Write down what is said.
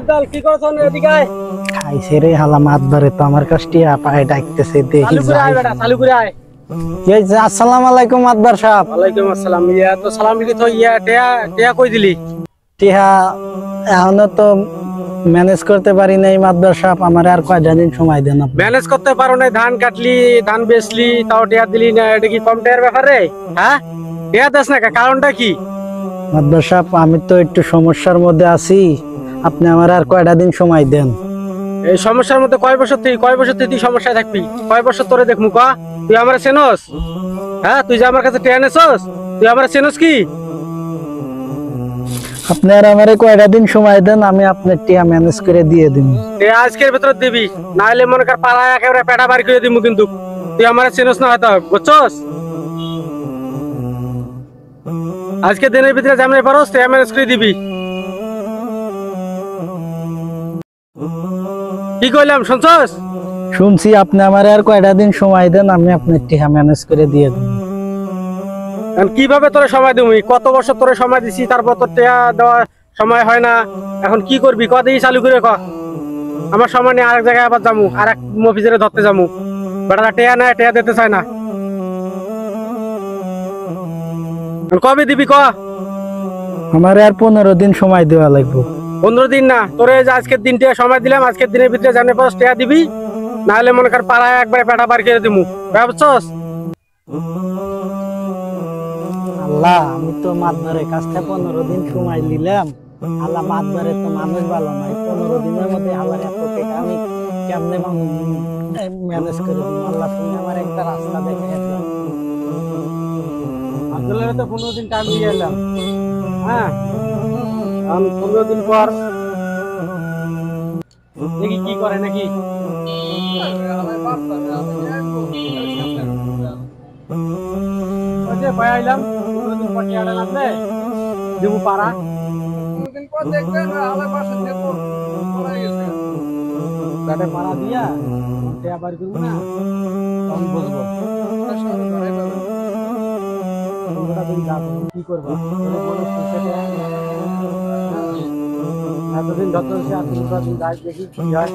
শিকদার কি করছন এদিকে আয় খাইছে রে হালা মাতবারে তো আমার কাছটি পায়ে ডাকতেছে দেখি চালু করে আয় বেটা চালু করে আয় এই যে আসসালামু আলাইকুম মাতবার সাহেব। ওয়ালাইকুম আসসালাম ইয়া তো সালাম লিখি তো ইয়া টিয়া টিয়া কই দিলি টিহা এখনো তো ম্যানেজ করতে পারি নাই মাতবার সাহেব, আমার আর কয়টা দিন সময় দেন আপনি। ম্যানেজ করতে পারো না, ধান কাটলি ধান বেচলি তাও টিয়া দিলি না, এটা কি কম টিয়ার ব্যাপার রে? হ্যাঁ টিয়া দেস না কারণটা কি? মাতবার সাহেব আমি তো একটু সমস্যার মধ্যে আছি, আপনি আমার আর কয়টা দিন সময় দেন। এই সমস্যার মধ্যে কয় বছর তুই সমস্যায় থাকবি? কয় বছর তোরে দেখমু কা? তুই আমার চেনস? হ্যাঁ তুই যে আমার কাছে টিয়া নেছস তুই আমার চেনস কি? আপনি আর আমারে কয়টা দিন সময় দেন, আমি আপনার টিয়া ম্যানেজ করে দিয়ে দিব। টিয়া আজকের ভেতর দিবি, না হলে মনে কর পাড়ায় একেবারে পেটা বাড়ি করে দিমু কিন্তু। তুই আমার চেনস না হয়তো, বুঝছস? আজকে দিনের ভিতরে জামিনে পারস টিয়া ম্যানেজ করে দিবি। কি কইলাম শুনছস? শুনছি, আপনি আমার আর কয়টা দিন সময় দেন, আমি আপনার টিয়া ম্যানেজ করে দিয়ে দিব। কিভাবে তোরে সময় দিবি? কত বছর তোরে সময় দিছি, তারপর তোর টিয়া দেওয়া সময় হয় না। এখন কি করবি কদিন চালু করে ক। আমার সময় নিয়ে আরেক জায়গায় আবার যামু, আর এক মফিজের ধরতে যামু। বেটারা টিয়া নেয়, টিয়া দিতে চায় না। কবে দিবি ক? আমার আর 15 দিন সময় দেওয়া লাগবে। 15 দিন না, তোরে যে আজকের দিনটা সময় দিলাম, আজকের দিনের ভিতরে জানে পাস টিয়া দিবি, না হলে মনে কর পাড়ায় একবারে পেটা বার করে দিমু, বুঝছস? আল্লাহ, আমি তো মাতবারের কাছ থেকে 15 দিন সময় নিলাম। আল্লাহ, মাতবারে তো মানুষ ভালো নয়, 15 দিনের মধ্যে আল্লাহর এত টাকা আমি কেমনে ম্যানেজ করে দিব? আল্লাহ তুমি আমার একটা রাস্তা দেখে দাও। আসলে তো 15 দিন টাইম দিয়ে এলাম। হ্যাঁ 15 দিন পর দেখি কি করে নাকি। ভয় আইলাম 15 দিন পর টিয়াটা নামলে দেবু পাড়া। পাড়া দিয়া টিয়া বার করবো না, তখন বুঝবো কি করবো। এতদিন যত দিন যাই দেখি কি হয়।